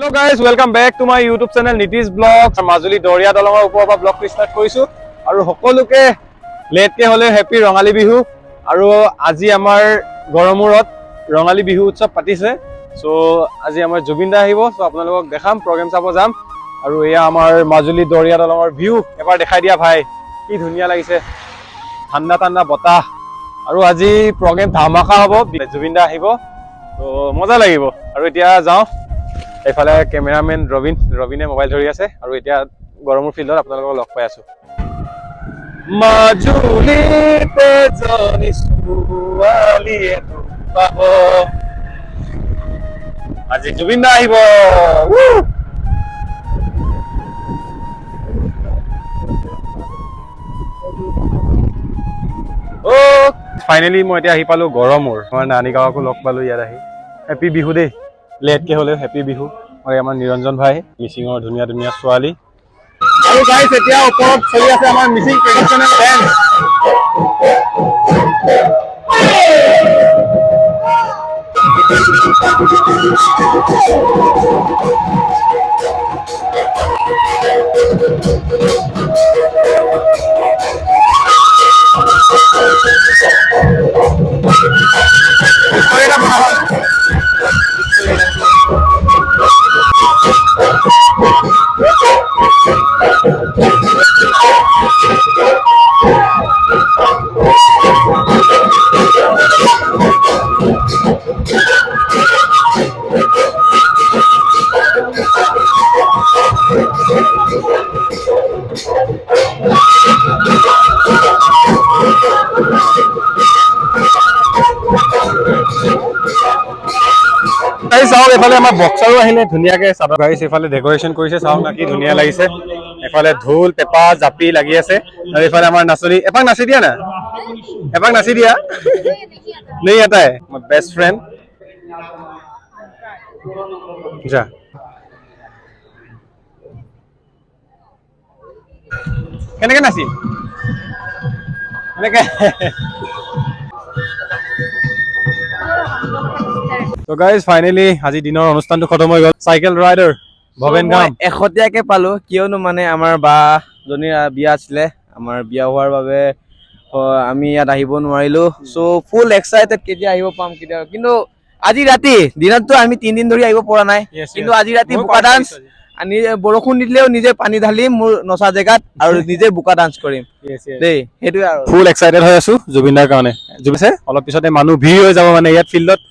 Hello guys, welcome back to my YouTube channel Nitish Vlogs. Majuli দৰিয়া দলঙৰ ওপৰৰ পৰা blog start কৰিছো আৰু সকলোকে লেটকে হলে হেপী ৰঙালী বিহু আৰু আজি আমাৰ গৰমুৰত ৰঙালী বিহু উৎসৱ পাতিছে সো আজি আমাৰ জুবিন দা আহিব সো আপোনালোকক দেখাম প্ৰগ্ৰাম চাব যাম আৰু এয়া আমাৰ মাজুলী দৰিয়া দলঙৰ ভিউ এবাৰ দেখাই দিয়া ভাই কি ধুনীয়া লাগিছে ঠাণ্ডা ঠাণ্ডা বতাহ আৰু আজি প্ৰগ্ৰাম ধামাকা হ'ব জুবিন দা আহিব তো মজা লাগিব আৰু এতিয়া যাও এফালে ক্যামেৰাম্যান ৰবিনে মোবাইল ধৰি আছে আৰু এতিয়া গৰমৰ ফিল্ডত আপোনালোকক লগ পাই আছো মাজুলীতে জনি সুৱালিয়ে পাব আজি জুবিন দা আহিব ও ফাইনালি মই এতিয়া আহি পালো গৰমৰ আমাৰ নানী গাঁৱকো লগ পালো ইয়াত আহি হেপী বিহু দেই লেটকে হলে হেপী বিহু আৰু আমাৰ নিৰঞ্জন ভাই মিচিঙৰ ধুনীয়া ধুনীয়া ছোৱালী আৰু গাইস এতিয়া ওপৰত চলি আছে আমাৰ মিচিং ট্ৰেডিশনেল ডান্স চাওক এফালে আমাৰ বক্সাৰো আহিলে ধুনীয়াকে চাব গাইছ এফালে ডেকোৰেশ্যন কৰিছে চাওক না কি ধুনীয়া লাগিছে এফালে ঢোল পেপা জাপি লাগি আছে আৰু এফালে আমাৰ নাচনী এপাক নাচি দিয়া না এপাক নাচি দিয়া নেই এটা है my best friend যা কেনেকে নাচিম এনেকে তো গাইজ ফাইনালি আজি দিনৰ অনুষ্ঠানটো খতম হৈ গ'ল চাইকেল ৰাইডাৰ ভৱেন গাম এখতিয়াকে পালো কিয়নো মানে আমাৰ বা জনীৰ বিয়া আছিলে আমাৰ বিয়া হোৱাৰ বাবে আমি ইয়াত আহিব নোৱাৰিলো সো ফুল এক্সাইটেড কেতিয়া আহিব পাম কেতিয়া কিন্তু আজি ৰাতি দিনততো আমি 3 দিন ধৰি আহিব পৰা নাই কিন্তু আজি ৰাতি বুকা ডান্স বৰষুণ দিলেও নিজে পানী ঢালিম মোৰ নচা জেগাত আৰু নিজে বুকা ডান্স কৰিম দেই সেইটোৱে আৰু ফুল এক্সাইটেড হৈ আছো জুবিন দাৰ কাৰণে জুবিছে অলপ পিছতে মানুহ ভিৰ হৈ যাব মানে ইয়াত ফিল্ডত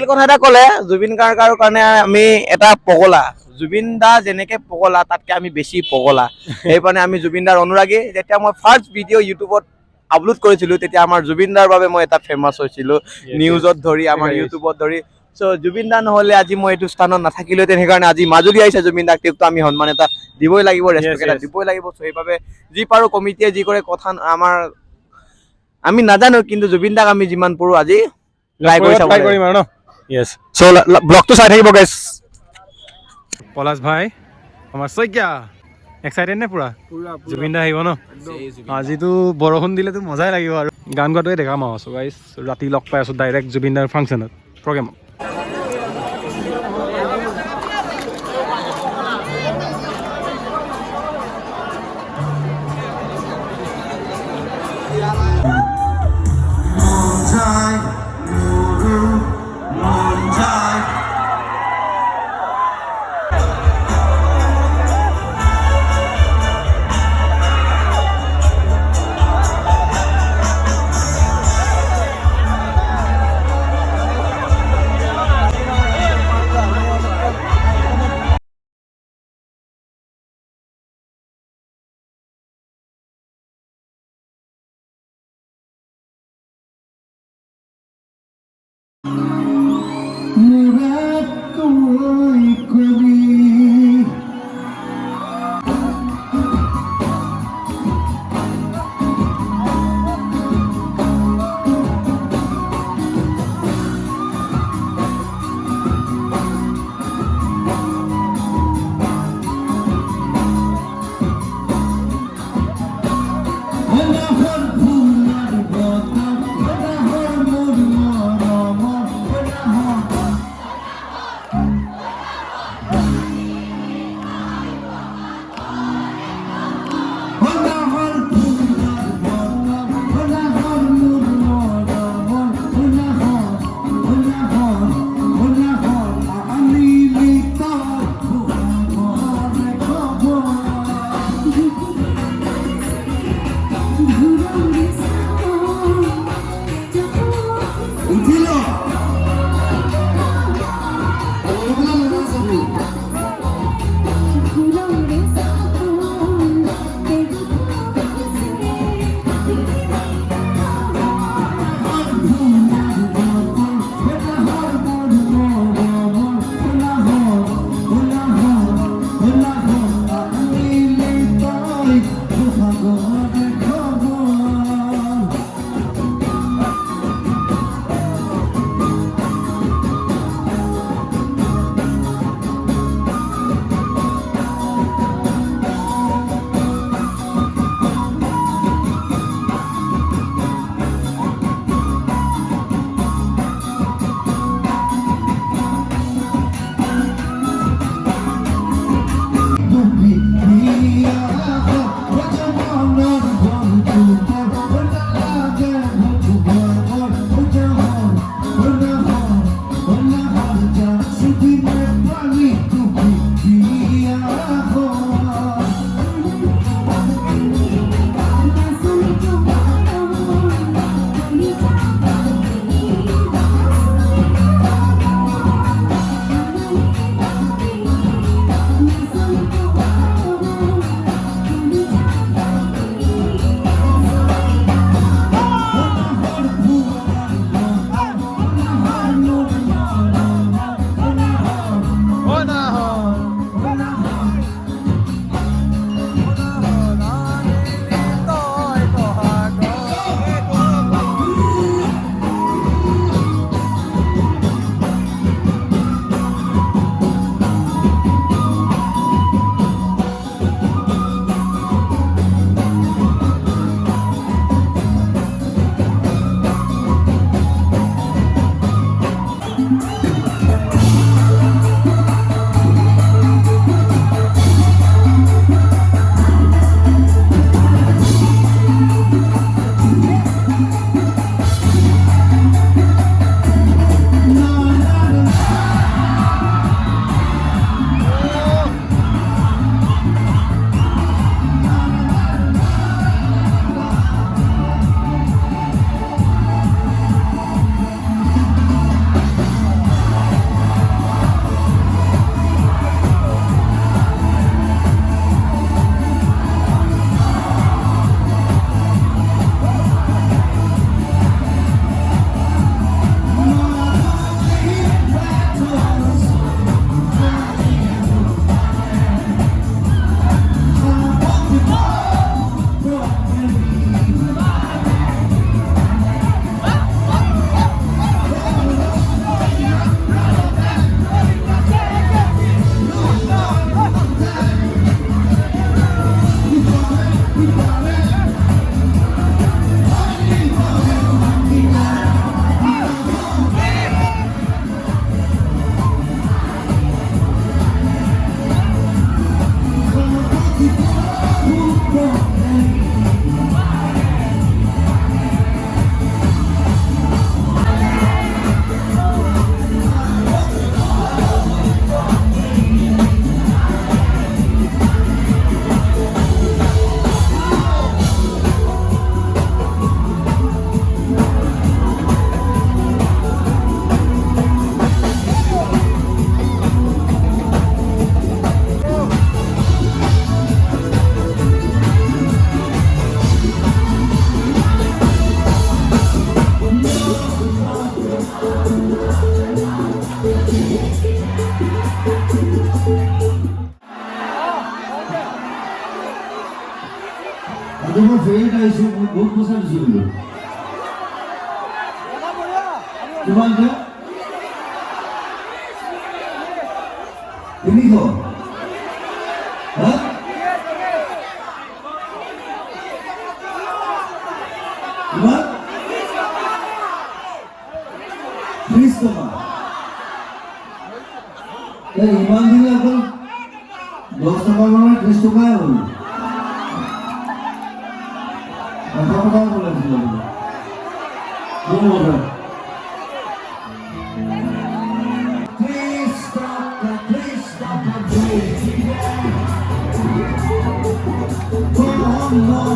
কথা এটা ক'লে জুবিন গাৰ্গৰ কাৰণে আমি এটা পগলা জুবিন দা যেনেকে পগলা তাতকে আমি বেছি পগলা সেইকাৰণে আমি জুবিন দাৰ অনুৰাগী যেতিয়া মই ফাৰ্ষ্ট ভিডিঅ' ইউটিউবত আপলোড কৰিছিলো তেতিয়া আমাৰ জুবিন দাৰ বাবে মই এটা ফেমাছ হৈছিলো নিউজত ধৰি আমাৰ ইউটিউবত ধৰি সো জুবিন দা নহলে আজি মই এইটো স্থানত নাথাকিলো সেইকাৰণে আজি মাজুলী আহিছে জুবিন দাক তেওঁকতো আমি সন্মান এটা দিবই লাগিব ৰেসপেক্ট এটা দিবই লাগিব সো সেইবাবে যি পাৰো কমিটিয়ে যি কৰে কথা আমাৰ আমি নাজানো কিন্তু জুবিন দাক আমি যিমান পাৰো আজি ট্ৰাই কৰিম আৰু ন Yes. So block to side guys. Polas bhai, amar Soikya. Excited ne pura? Pura. Jubin da ahibo no? Aji tu borokhun dile tu mojai lagibo aru. Gan gotoe dekham aho. So guys, rati log pai aso direct Jubin dar function program. আজি মই ফেৰীত আহিছোঁ, মই বহুত পইচা দিছোঁ কিন্তু কিমান যে 300 হা কিমান 30 টকা ইমান দিনে অকল 10 টকা মানে 30 টকাই হ'ল কথা বলেছিল Please stop the please. Come on,